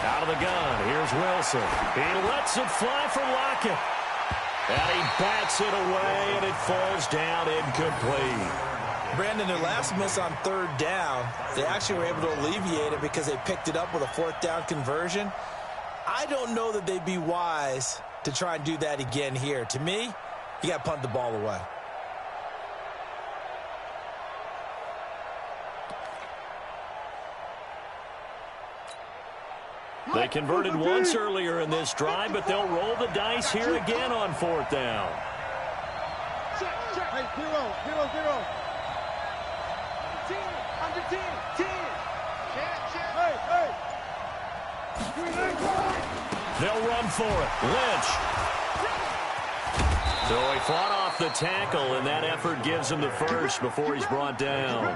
Out of the gun, here's Wilson. He lets it fly for Lockett. And he bats it away, and it falls down incomplete. Brandon, their last miss on third down, they actually were able to alleviate it because they picked it up with a fourth down conversion. I don't know that they'd be wise to try and do that again here. To me, you got to punt the ball away. They converted once earlier in this drive, but they'll roll the dice here again on fourth down. Hey, zero. 10, under 10, 10. Hey. They'll run for it. Lynch. So he fought off the tackle, and that effort gives him the first before he's brought down.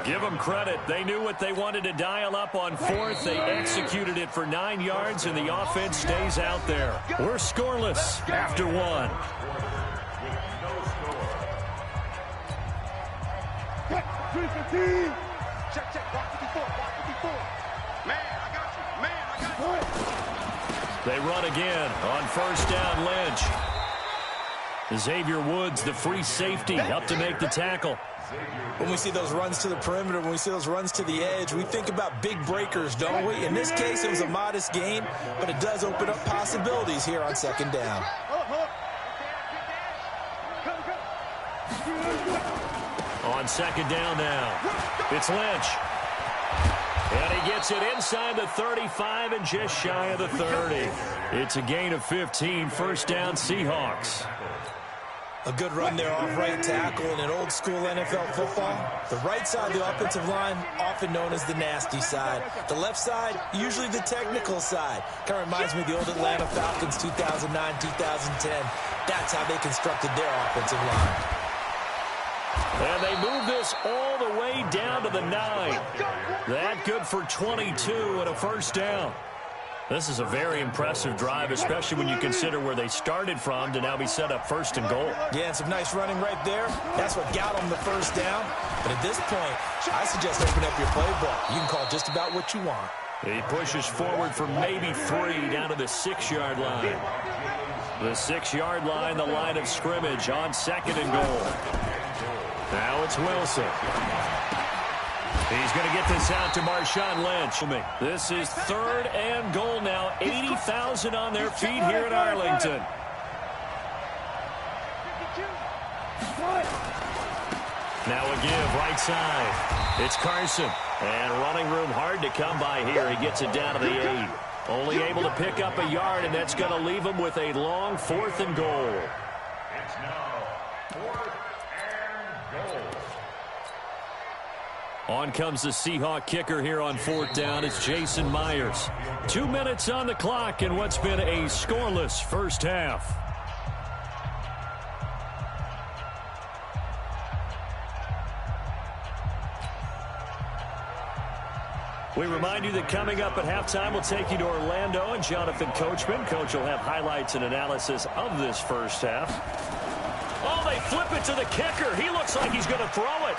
Give them credit. They knew what they wanted to dial up on fourth. They executed it for 9 yards, and the offense stays out there. We're scoreless after one. Check. Block 54. Man, I got you. They run again on first down. Lynch. Xavier Woods, the free safety, up to make the tackle. When we see those runs to the perimeter, when we see those runs to the edge, we think about big breakers, don't we? In this case, it was a modest gain, but it does open up possibilities here on second down. On second down now, it's Lynch. And he gets it inside the 35 and just shy of the 30. It's a gain of 15, first down Seahawks. A good run there off right tackle in an old school NFL football. The right side of the offensive line, often known as the nasty side. The left side, usually the technical side. Kind of reminds me of the old Atlanta Falcons 2009, 2010. That's how they constructed their offensive line. And they move this all the way down to the 9. That good for 22 and a first down. This is a very impressive drive, especially when you consider where they started from to now be set up first and goal. Yeah, and some nice running right there. That's what got them the first down. But at this point, I suggest open up your playbook. You can call just about what you want. He pushes forward for maybe 3 down to the 6-yard line. The 6-yard line, the line of scrimmage on second and goal. Now it's Wilson. He's going to get this out to Marshawn Lynch. This is third and goal now. 80,000 on their feet here in Arlington. Now a give right side. It's Carson. And running room hard to come by here. He gets it down to the 8. Only able to pick up a yard, and that's going to leave him with a long fourth and goal. It's now 4th and goal. On comes the Seahawk kicker here on fourth down. It's Jason Myers. 2 minutes on the clock in what's been a scoreless first half. We remind you that coming up at halftime, we'll take you to Orlando and Jonathan Coachman. Coach will have highlights and analysis of this first half. Oh, they flip it to the kicker. He looks like he's going to throw it.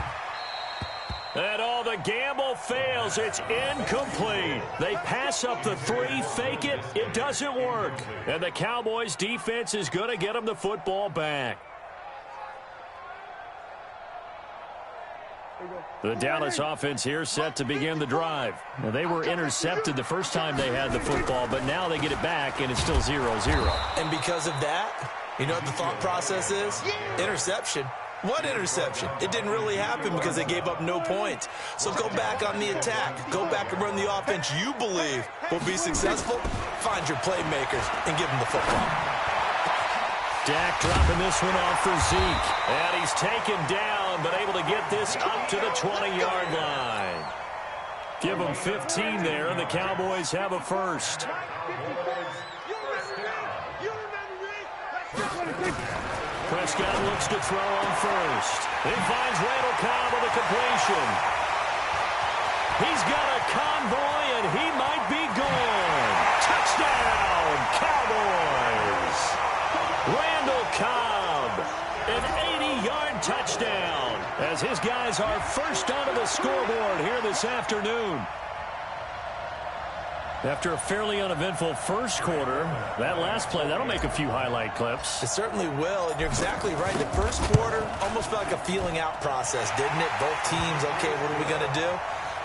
And the gamble fails. It's incomplete. They pass up the 3, fake it. It doesn't work. And the Cowboys defense is going to get them the football back. The Dallas offense here set to begin the drive. Now, they were intercepted the first time they had the football, but now they get it back, and it's still 0-0. And because of that, you know what the thought process is? Interception. What interception? It didn't really happen because they gave up no points. So go back on the attack. Go back and run the offense you believe will be successful. Find your playmakers and give them the football. Dak dropping this one off for Zeke. And he's taken down, but able to get this up to the 20-yard line. Give them 15 there, and the Cowboys have a first. Prescott looks to throw on first. He finds Randall Cobb with a completion. He's got a convoy, and he might be gone. Touchdown, Cowboys! Randall Cobb, an 80-yard touchdown, as his guys are first onto the scoreboard here this afternoon. After a fairly uneventful first quarter, that last play, that'll make a few highlight clips. It certainly will, and you're exactly right. The first quarter almost felt like a feeling out process, didn't it? Both teams, okay, what are we going to do?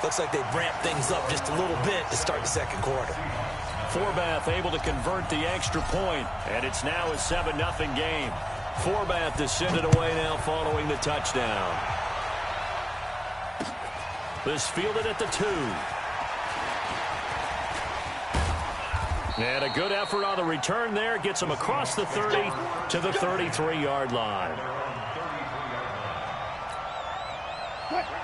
Looks like they ramped things up just a little bit to start the second quarter. Forbath able to convert the extra point, and it's now a 7-0 game. Forbath is send it away now following the touchdown. This fielded at the 2. And a good effort on the return there. Gets him across the 30 to the 33-yard line.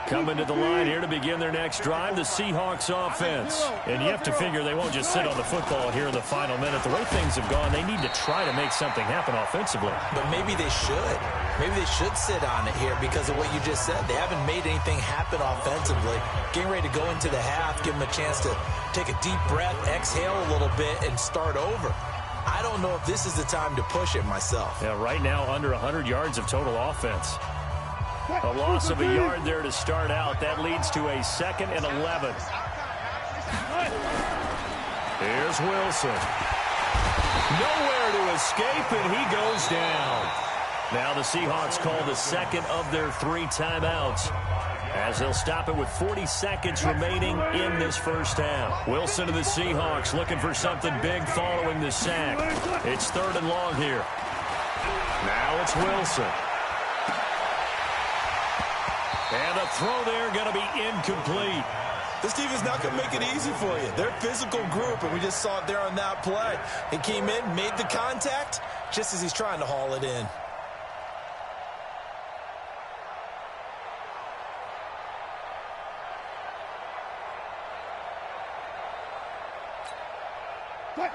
Coming to the line here to begin their next drive, the Seahawks offense. And you have to figure they won't just sit on the football here in the final minute. The way things have gone, they need to try to make something happen offensively. But maybe they should. Maybe they should sit on it here because of what you just said. They haven't made anything happen offensively. Getting ready to go into the half, give them a chance to take a deep breath, exhale a little bit, and start over. I don't know if this is the time to push it myself. Yeah, right now under 100 yards of total offense. A loss of a yard there to start out. That leads to a 2nd and 11. Here's Wilson. Nowhere to escape, and he goes down. Now the Seahawks call the second of their 3 timeouts, as they'll stop it with 40 seconds remaining in this first half. Wilson to the Seahawks looking for something big following the sack. It's 3rd and long here. Now it's Wilson. And a throw there going to be incomplete. This team is not going to make it easy for you. They're a physical group, and we just saw it there on that play. He came in, made the contact, just as he's trying to haul it in.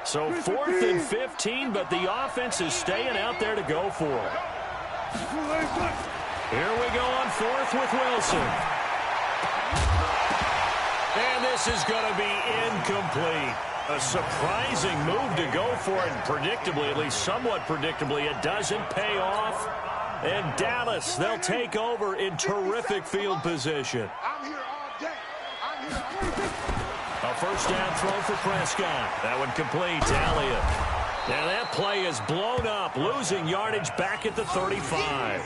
So 4th and 15, but the offense is staying out there to go for it. Here we go on 4th with Wilson. And this is going to be incomplete. A surprising move to go for it, and predictably, at least somewhat predictably, it doesn't pay off. And Dallas, they'll take over in terrific field position. I'm here all day. I'm here all day. A first down throw for Prescott. That one complete to Elliott. And that play is blown up, losing yardage back at the 35.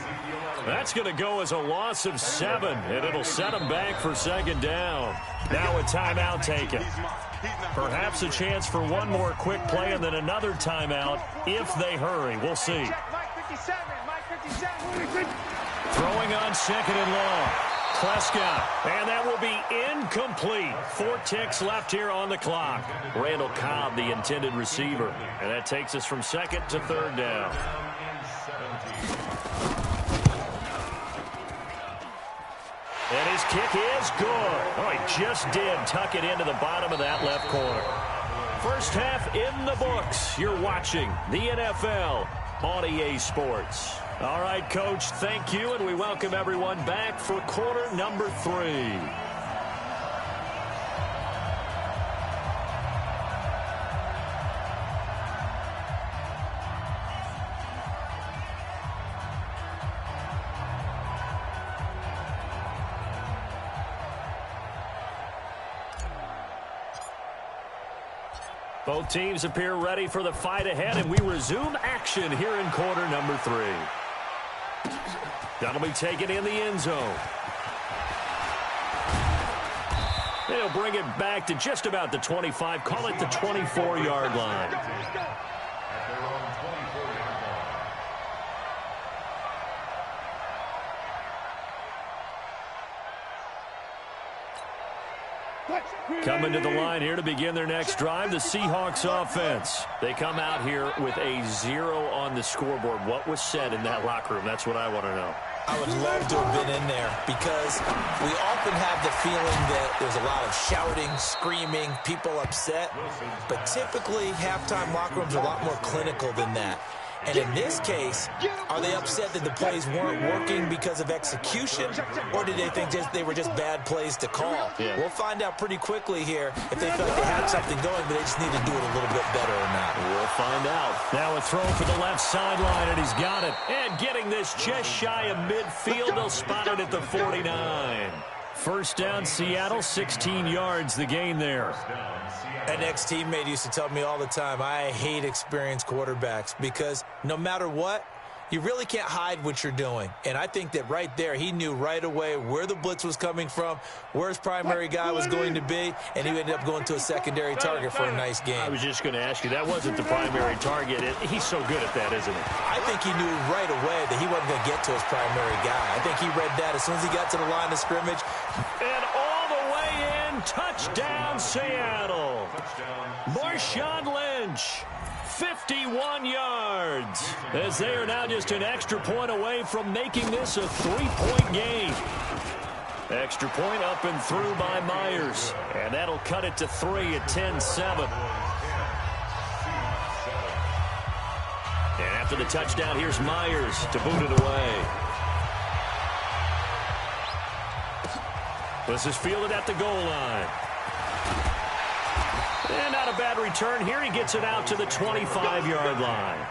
That's going to go as a loss of 7, and it'll set them back for 2nd down. Now a timeout taken. Perhaps a chance for one more quick play and then another timeout if they hurry. We'll see. Throwing on 2nd and long. Prescott, and that will be incomplete. 4 ticks left here on the clock. Randall Cobb, the intended receiver, and that takes us from 2nd to 3rd down. And his kick is good. Oh, he just did tuck it into the bottom of that left corner. First half in the books. You're watching the NFL on EA Sports. All right, Coach, thank you, and we welcome everyone back for quarter number 3. Both teams appear ready for the fight ahead, and we resume action here in quarter number 3. That'll be taken in the end zone. They'll bring it back to just about the 25, call it the 24-yard line. Coming to the line here to begin their next drive, the Seahawks offense. They come out here with a 0 on the scoreboard. What was said in that locker room? That's what I want to know. I would love to have been in there because we often have the feeling that there's a lot of shouting, screaming, people upset. But typically, halftime locker rooms are a lot more clinical than that. And in this case, are they upset that the plays weren't working because of execution, or did they think they were just bad plays to call? Yeah. We'll find out pretty quickly here if they felt like they had something going, but they just need to do it a little bit better or not. We'll find out. Now a throw for the left sideline, and he's got it. And getting this just shy of midfield, they'll spot it at the 49. First down, Seattle, 16 yards the gain there. An ex-teammate used to tell me all the time, I hate experienced quarterbacks because no matter what, you really can't hide what you're doing. And I think that right there, he knew right away where the blitz was coming from, where his primary guy was going to be, and he ended up going to a secondary target for a nice game. I was just going to ask you, that wasn't the primary target. He's so good at that, isn't he? I think he knew right away that he wasn't going to get to his primary guy. I think he read that as soon as he got to the line of scrimmage. And all the way in, touchdown Seattle. Marshawn Lynch. 51 yards, as they are now just an extra point away from making this a 3-point game. Extra point up and through by Myers, and that'll cut it to 3 at 10-7. And after the touchdown, here's Myers to boot it away. This is fielded at the goal line. And not a bad return here. He gets it out to the 25-yard line.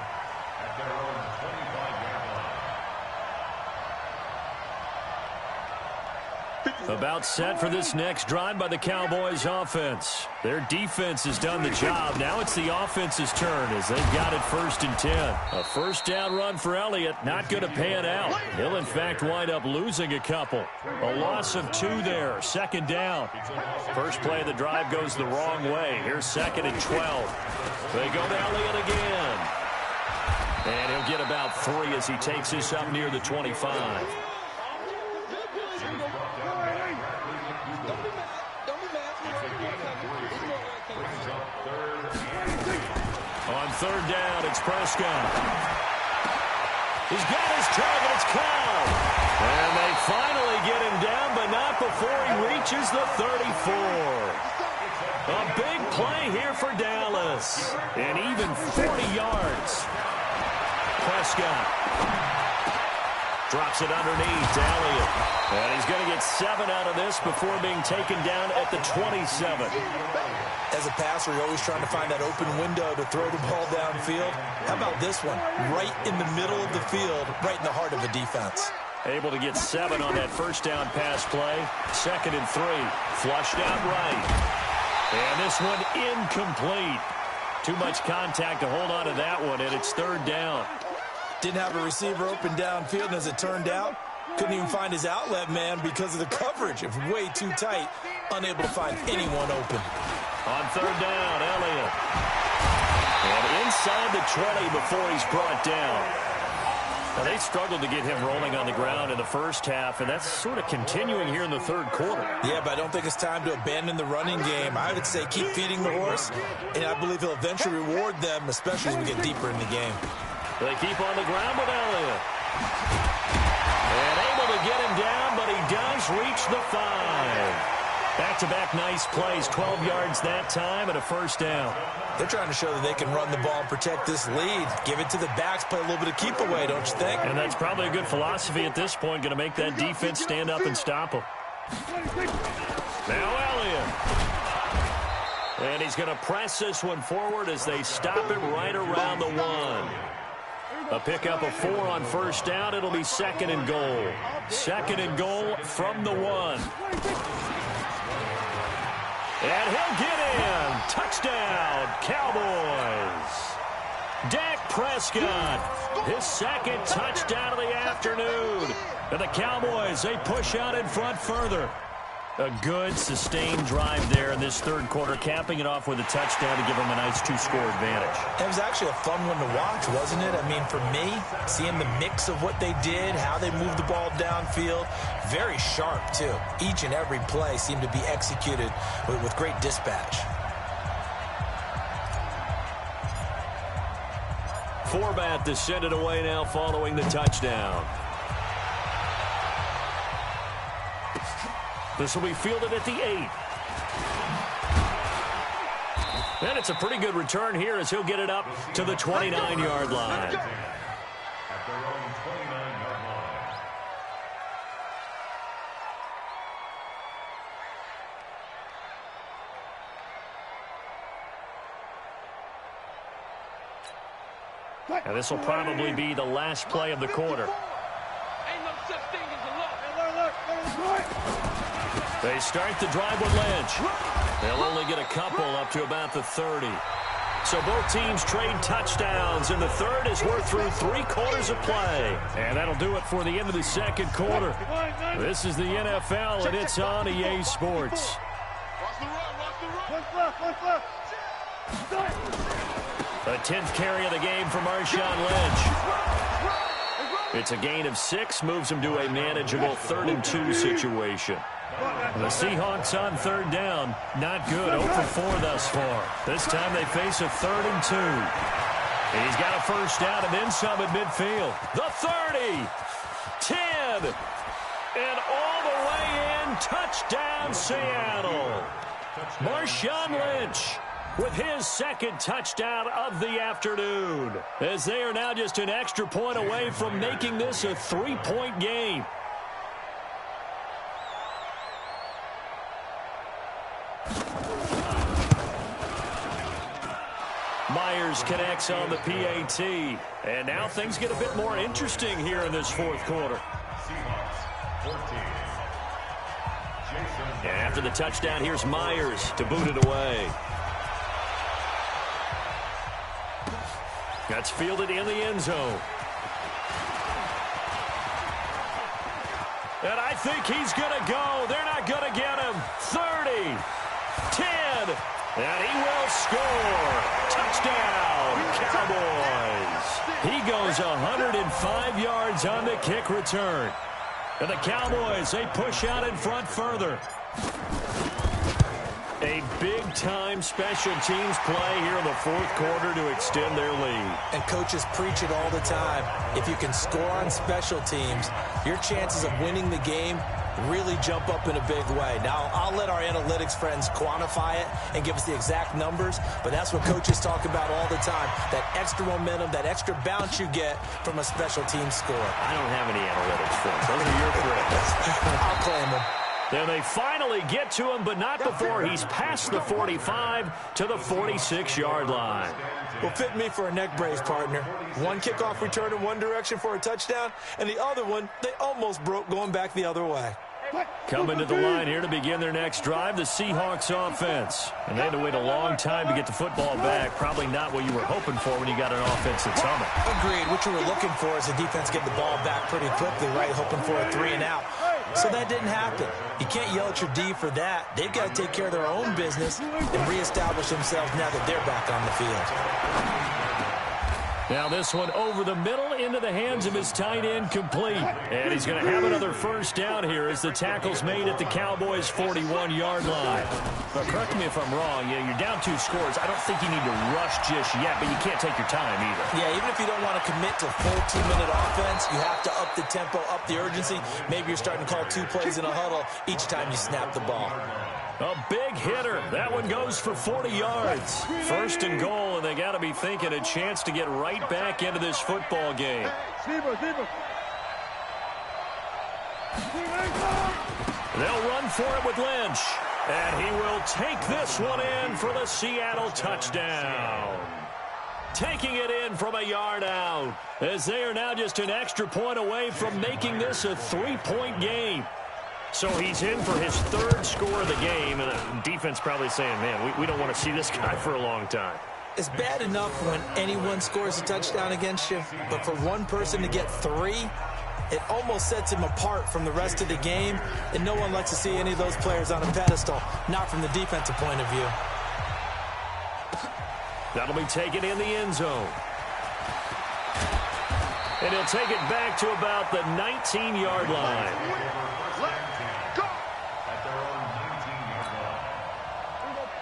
About set for this next drive by the Cowboys offense. Their defense has done the job. Now it's the offense's turn as they've got it 1st and 10. A first down run for Elliott. Not going to pan out. He'll, in fact, wind up losing a couple. A loss of 2 there. 2nd down. First play of the drive goes the wrong way. Here's 2nd and 12. They go to Elliott again. And he'll get about 3 as he takes this up near the 25. On 3rd down, it's Prescott. He's got his target. It's Cobb. And they finally get him down, but not before he reaches the 34. A big play here for Dallas. And even 40 yards. Prescott drops it underneath to Elliott. And he's going to get 7 out of this before being taken down at the 27. As a passer, you're always trying to find that open window to throw the ball downfield. How about this one? Right in the middle of the field, right in the heart of the defense. Able to get 7 on that first down pass play. 2nd and 3. Flushed out right. And this one incomplete. Too much contact to hold on to that one, and it's 3rd down. Didn't have a receiver open downfield, and as it turned out, couldn't even find his outlet man because of the coverage. It was way too tight, unable to find anyone open. On 3rd down, Elliott. And inside the 20 before he's brought down. Now, they struggled to get him rolling on the ground in the first half, and that's sort of continuing here in the 3rd quarter. Yeah, but I don't think it's time to abandon the running game. I would say keep feeding the horse, and I believe he'll eventually reward them, especially as we get deeper in the game. They keep on the ground with Elliott. And able to get him down, but he does reach the 5. Back-to-back nice plays, 12 yards that time and a first down. They're trying to show that they can run the ball and protect this lead. Give it to the backs, play a little bit of keep away, don't you think? And that's probably a good philosophy at this point, going to make that defense stand up and stop them. Now Elliott. And he's going to press this one forward as they stop it right around the 1. A pickup of 4 on first down. It'll be 2nd and goal. 2nd and goal from the 1. And he'll get in. Touchdown, Cowboys. Dak Prescott, his 2nd touchdown of the afternoon. And the Cowboys, they push out in front further. A good, sustained drive there in this 3rd quarter, capping it off with a touchdown to give them a nice 2-score advantage. It was actually a fun one to watch, wasn't it? I mean, for me, seeing the mix of what they did, how they moved the ball downfield, very sharp, too. Each and every play seemed to be executed with great dispatch. Forbat to send it away now following the touchdown. This will be fielded at the 8. And it's a pretty good return here as he'll get it up to the 29-yard line. And this will probably be the last play of the quarter. They start the drive with Lynch. They'll only get a couple up to about the 30. So both teams trade touchdowns, and the third as we're through 3 quarters of play. And that'll do it for the end of the second quarter. This is the NFL, and it's on EA Sports. The 10th carry of the game for Marshawn Lynch. It's a gain of 6, moves him to a manageable 3rd and 2 situation. The Seahawks on 3rd down. Not good. 0 for 4 thus far. This time they face a 3rd and 2. He's got a first down and then some at midfield. The 30. 10. And all the way in. Touchdown, Seattle. Marshawn Lynch with his 2nd touchdown of the afternoon, as they are now just an extra point away from making this a 3-point game. Myers connects on the PAT. And now things get a bit more interesting here in this 4th quarter. And after the touchdown, here's Myers to boot it away. That's fielded in the end zone. And I think he's going to go. They're not going to get him. 30, 10, and he will score. Touchdown, Cowboys. He goes 105 yards on the kick return. And the Cowboys, they push out in front further. A big-time special teams play here in the 4th quarter to extend their lead. And coaches preach it all the time. If you can score on special teams, your chances of winning the game really jump up in a big way. Now, I'll let our analytics friends quantify it and give us the exact numbers, but that's what coaches talk about all the time, that extra momentum, that extra bounce you get from a special team score. I don't have any analytics friends. Those are your friends. I'll claim them. Then they finally get to him, but not before he's past the 45 to the 46-yard line. Well, fit me for a neck brace, partner. One kickoff return in one direction for a touchdown, and the other one, they almost broke going back the other way. Coming to the line here to begin their next drive, the Seahawks offense. And they had to wait a long time to get the football back. Probably not what you were hoping for when you got an offense that's humming. Agreed. What you were looking for is the defense get the ball back pretty quickly, right? Hoping for a 3 and out. So that didn't happen. You can't yell at your D for that. They've got to take care of their own business and reestablish themselves now that they're back on the field. Now this one over the middle into the hands of his tight end, complete. And he's going to have another first down here as the tackle's made at the Cowboys' 41-yard line. But correct me if I'm wrong, you're down 2 scores. I don't think you need to rush just yet, but you can't take your time either. Yeah, even if you don't want to commit to full 2-minute offense, you have to up the tempo, up the urgency. Maybe you're starting to call 2 plays in a huddle each time you snap the ball. A big hitter. That one goes for 40 yards. 1st and goal, and they got to be thinking a chance to get right back into this football game. They'll run for it with Lynch. And he will take this one in for the Seattle touchdown. Taking it in from a yard out, as they are now just an extra point away from making this a 3-point game. So he's in for his 3rd score of the game, and the defense probably saying, man, we don't want to see this guy for a long time. It's bad enough when anyone scores a touchdown against you, but for one person to get 3, it almost sets him apart from the rest of the game, and no one likes to see any of those players on a pedestal, not from the defensive point of view. That'll be taken in the end zone. And he'll take it back to about the 19-yard line.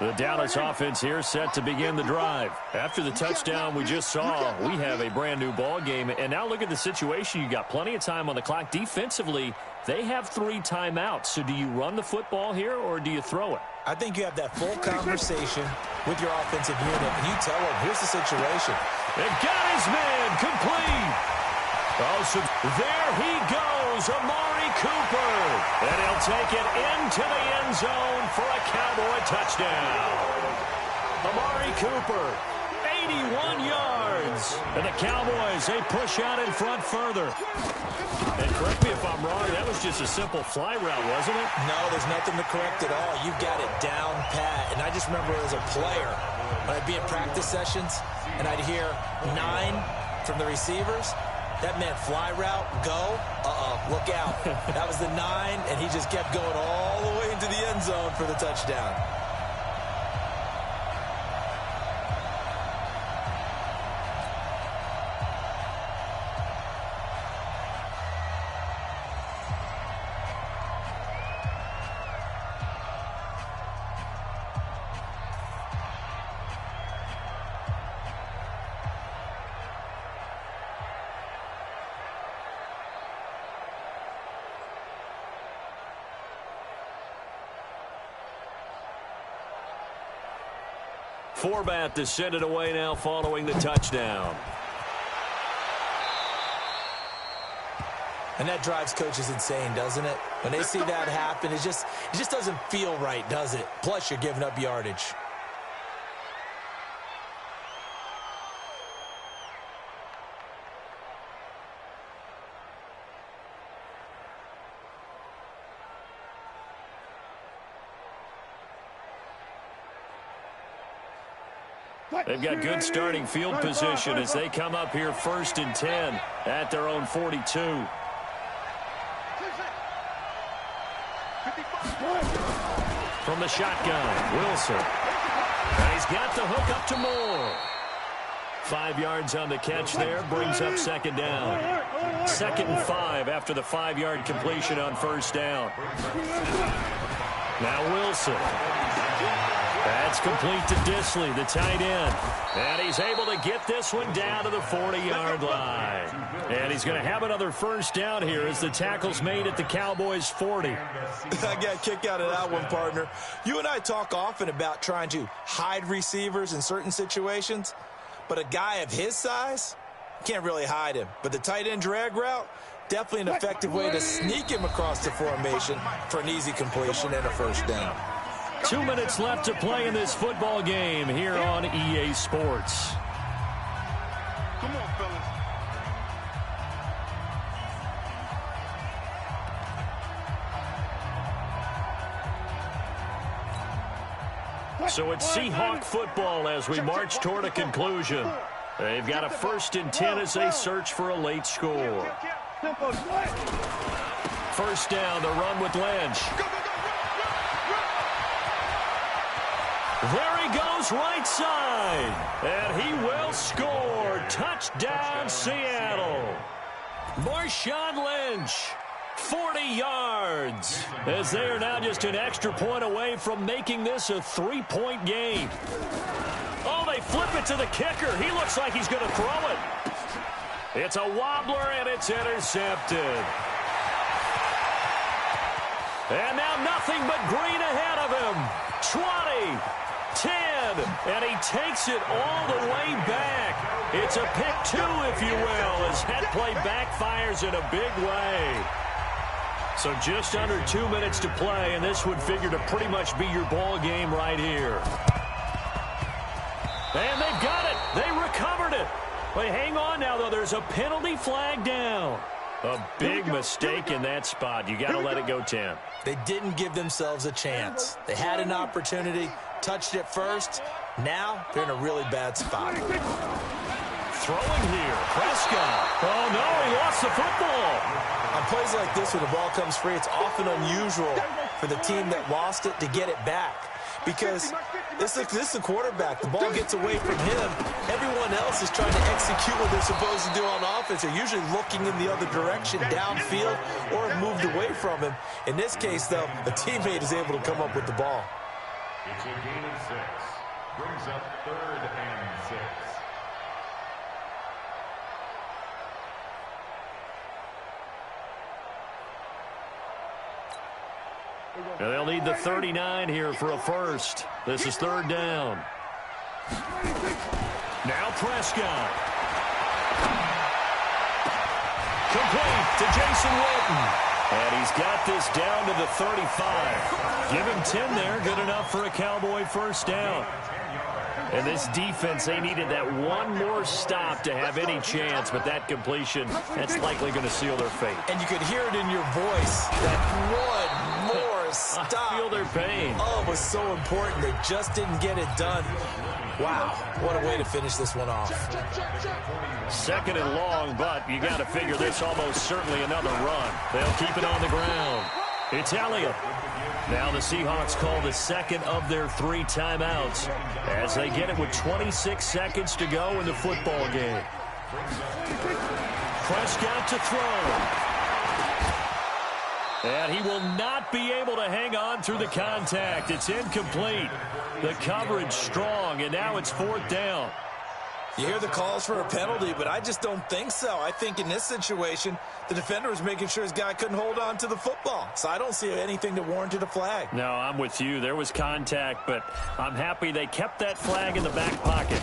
The Dallas offense here set to begin the drive. After the touchdown we just saw, we have a brand-new ball game. And now look at the situation. You got plenty of time on the clock. Defensively, they have 3 timeouts. So do you run the football here or do you throw it? I think you have that full conversation with your offensive unit, and you tell them, here's the situation. It got his man complete. Oh, so there he goes, Amari Cooper. And he'll take it into the end zone for a Cowboy touchdown. Amari Cooper, 81 yards. And the Cowboys, they push out in front further. And correct me if I'm wrong, that was just a simple fly route, wasn't it? No, there's nothing to correct at all. You got it down pat. And I just remember as a player, when I'd be in practice sessions and I'd hear 9 from the receivers, that meant fly route, go, look out. That was the 9, and he just kept going all the way into the end zone for the touchdown. Forbat to send it away now following the touchdown. And that drives coaches insane, doesn't it? When they see that happen, it just doesn't feel right, does it? Plus, you're giving up yardage. They've got good starting field position as they come up here 1st and 10 at their own 42. From the shotgun, Wilson. And he's got the hook up to Moore. 5 yards on the catch there, brings up 2nd down. 2nd and 5 after the 5-yard completion on 1st down. Now Wilson. That's complete to Disley, the tight end. And he's able to get this one down to the 40-yard line. And he's going to have another 1st down here as the tackle's made at the Cowboys' 40. I got a kick out of that one, partner. You and I talk often about trying to hide receivers in certain situations, but a guy of his size, can't really hide him. But the tight end drag route, definitely an effective way to sneak him across the formation for an easy completion and a 1st down. 2 minutes left to play in this football game here on EA Sports. Come on, fellas. So it's Seahawk football as we march toward a conclusion. They've got a 1st and 10 as they search for a late score. 1st down, the run with Lynch. There he goes, right side. And he will score. Touchdown, Seattle. Marshawn Lynch, 40 yards. As they are now just an extra point away from making this a 3-point game. Oh, they flip it to the kicker. He looks like he's going to throw it. It's a wobbler, and it's intercepted. And now nothing but green ahead of him. 20. 10, and he takes it all the way back. It's a pick 2, if you will, as that play backfires in a big way. So just under 2 minutes to play, and this would figure to pretty much be your ball game right here. And they've got it. They recovered it. But hang on now, though. There's a penalty flag down. A big mistake in that spot. You got to let it go 10. They didn't give themselves a chance. They had an opportunity, touched it first. Now they're in a really bad spot. Throwing here, Prescott. Oh, no, he lost the football. On plays like this, when the ball comes free, it's often unusual for the team that lost it to get it back. Because this is the quarterback. The ball gets away from him. Everyone else is trying to execute what they're supposed to do on offense. They're usually looking in the other direction, downfield, or have moved away from him. In this case, though, a teammate is able to come up with the ball. It's a gain of 6. Brings up 3rd and 6. They'll need the 39 here for a first. This is 3rd down. Now Prescott. Complete to Jason Witten. And he's got this down to the 35. Give him 10 there. Good enough for a Cowboy 1st down. And this defense, they needed that one more stop to have any chance, but that completion, that's likely going to seal their fate. And you could hear it in your voice, that one more stop. I feel their pain. Oh, it was so important. They just didn't get it done. Wow, what a way to finish this one off. Second and long, but you got to figure this almost certainly another run. They'll keep it on the ground. It's Elliott. Now the Seahawks call the second of their 3 timeouts as they get it with 26 seconds to go in the football game. Prescott to throw. And he will not be able to hang on through the contact. It's incomplete. The coverage strong, and now it's 4th down. You hear the calls for a penalty, but I just don't think so. I think in this situation, the defender was making sure his guy couldn't hold on to the football. So I don't see anything that warranted a flag. No, I'm with you. There was contact, but I'm happy they kept that flag in the back pocket.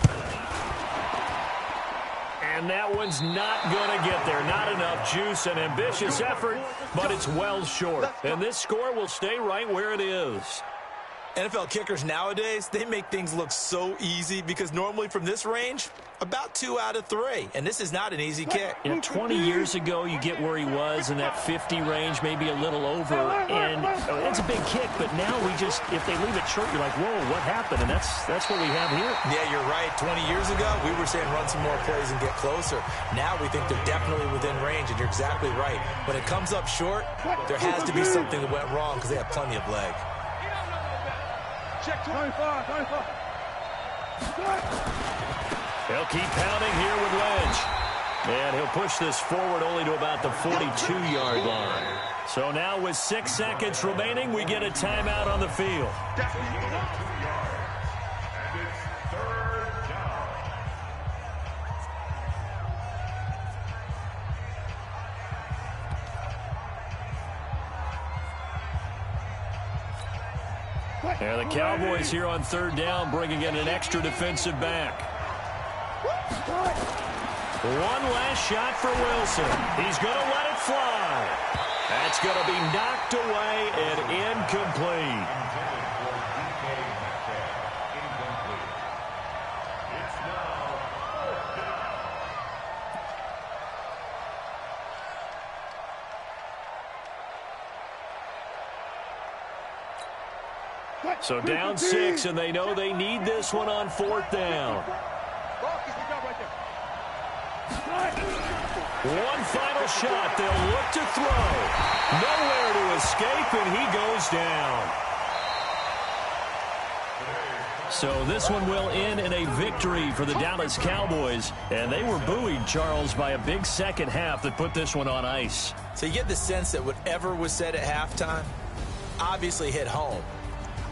And that one's not going to get there. Not enough juice. An ambitious effort, but it's well short. And this score will stay right where it is. NFL kickers nowadays, they make things look so easy because normally from this range, about 2 out of 3. And this is not an easy kick. Yeah, 20 years ago, you get where he was in that 50 range, maybe a little over. And it's a big kick, but now we just, if they leave it short, you're like, whoa, what happened? And that's what we have here. Yeah, you're right. 20 years ago, we were saying run some more plays and get closer. Now we think they're definitely within range, and you're exactly right. When it comes up short, there has to be something that went wrong because they have plenty of leg. Check 25, 25. They'll keep pounding here with Lynch. And he'll push this forward only to about the 42-yard line. So now with 6 seconds remaining, we get a timeout on the field. And the Cowboys here on 3rd down, bringing in an extra defensive back. One last shot for Wilson. He's going to let it fly. That's going to be knocked away and incomplete. So down 6, and they know they need this one on 4th down. One final shot. They'll look to throw. Nowhere to escape, and he goes down. So this one will end in a victory for the Dallas Cowboys. And they were buoyed, Charles, by a big second half that put this one on ice. So you get the sense that whatever was said at halftime obviously hit home.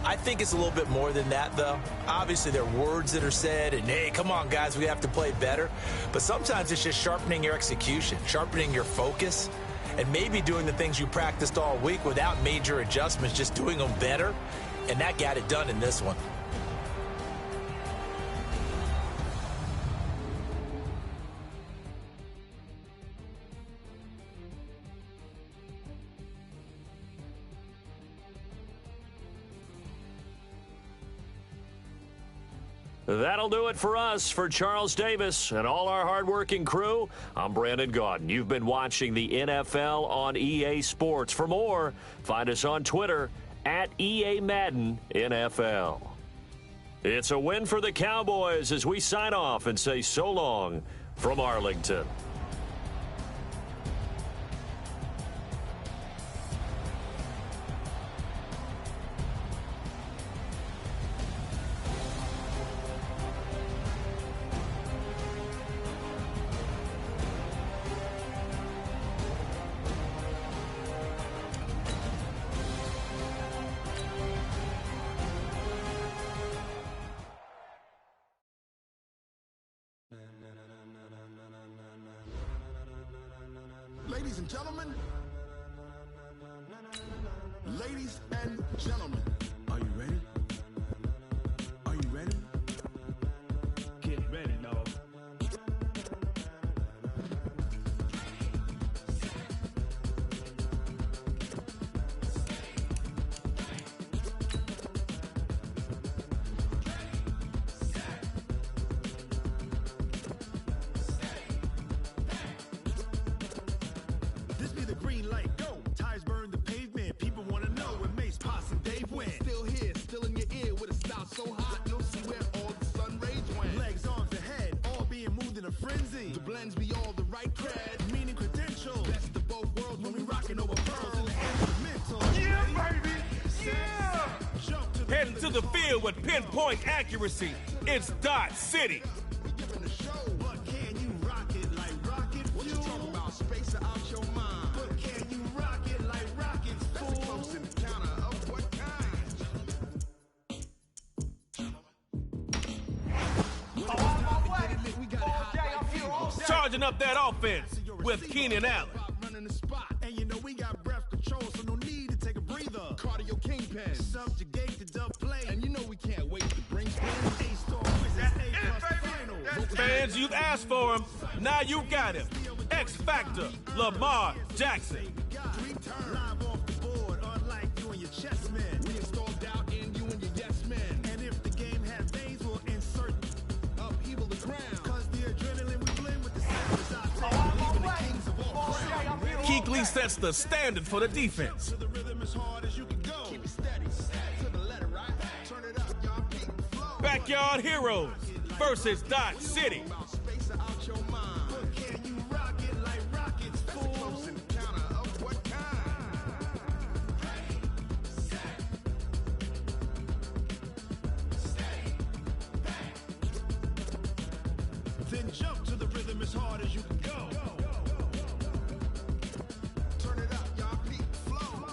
I think it's a little bit more than that, though. Obviously, there are words that are said, and, hey, come on, guys, we have to play better. But sometimes it's just sharpening your execution, sharpening your focus, and maybe doing the things you practiced all week without major adjustments, just doing them better. And that got it done in this one. That'll do it for us. For Charles Davis and all our hardworking crew, I'm Brandon Gaudin. You've been watching the NFL on EA Sports. For more, find us on Twitter at EA Madden NFL. It's a win for the Cowboys as we sign off and say so long from Arlington. Ladies and gentlemen, ladies and gentlemen, are you ready? Are you ready? Get ready, dog. blends me all the right cred, meaning credentials. Best of both worlds when we rockin' over pearls and the instrumental. Yeah, baby. Yeah. Jump to the Heading to the field with pinpoint accuracy. It's Dot City. giving the show. But can you rock it like rocket fuel? What you talking about? Space out your mind. But can you rock it like rockets, fool? That's a close encounter of what kind? We got it hot like fever. Charging up that offense with Keenan Allen. Running the spot, and you know we got breath control, so no need to take a breather. Cardio kingpin, subjugate the dub play, and you know we can't wait to bring spin. A-star quizzes, A-plus final. Fans, you've asked for him. Now you got him. X Factor, Lamar Jackson. Three turns live off the board, unlike you and your chess men. We install doubt in you and your yes men. And if the game had veins, we'll insert upheaval the ground. Cause the adrenaline we blend with the sound is our thing, leaving the kings of all crown. Kuechly sets the standard for the defense. To the rhythm as hard as you can go. Keep it steady, to the letter, right? Turn it up, y'all keep the flow. Backyard Heroes versus Dot City. Space out your mind. But can you rock it like rockets, fool? That's a close encounter of what kind? Then jump to the rhythm as hard as you can go. Turn it up, y'all keep the flow.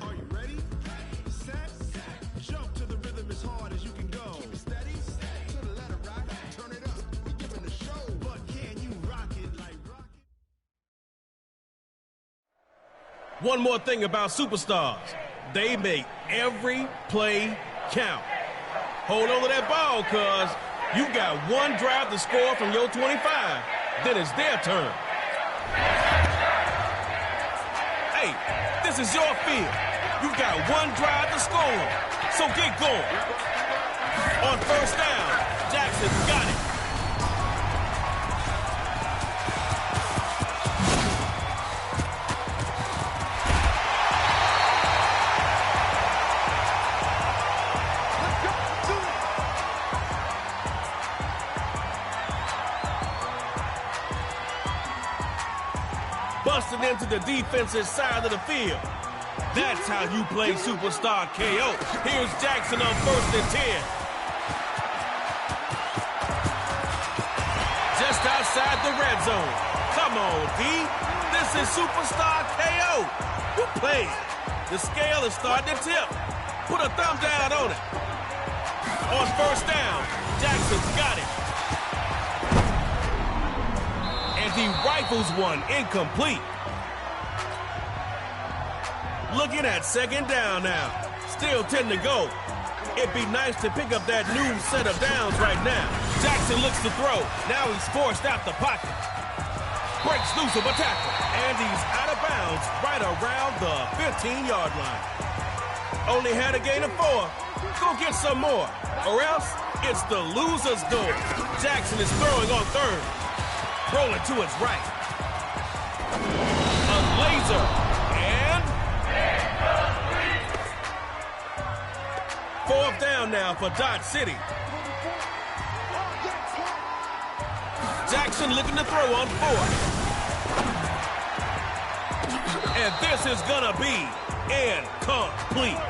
Are you ready? Set. Jump to the rhythm as hard as you can go. Keep it steady. To the letter, right? Turn it up. We giving the show. But can you rock it like rocket? One more thing about superstars. They make every play count. Hold on to that ball, cuz you got one drive to score from your 25. Then it's their turn. Hey, this is your field. You got one drive to score. So get going. On first down, Jackson got it. Busting into the defensive side of the field. That's how you play superstar KO. Here's Jackson on 1st and 10. Just outside the red zone. Come on, D. This is superstar KO. Good play. The scale is starting to tip. Put a thumb down on it. On first down, Jackson's got it. And he rifles one incomplete. Looking at second down now. Still 10 to go. It'd be nice to pick up that new set of downs right now. Jackson looks to throw. Now he's forced out the pocket. Breaks loose of a tackle. And he's out of bounds right around the 15-yard line. Only had a gain of 4. Go get some more. Or else it's the loser's door. Jackson is throwing on third. Rolling to his right. A laser. And 4th down now for Dot City. Jackson looking to throw on 4th. And this is gonna be incomplete.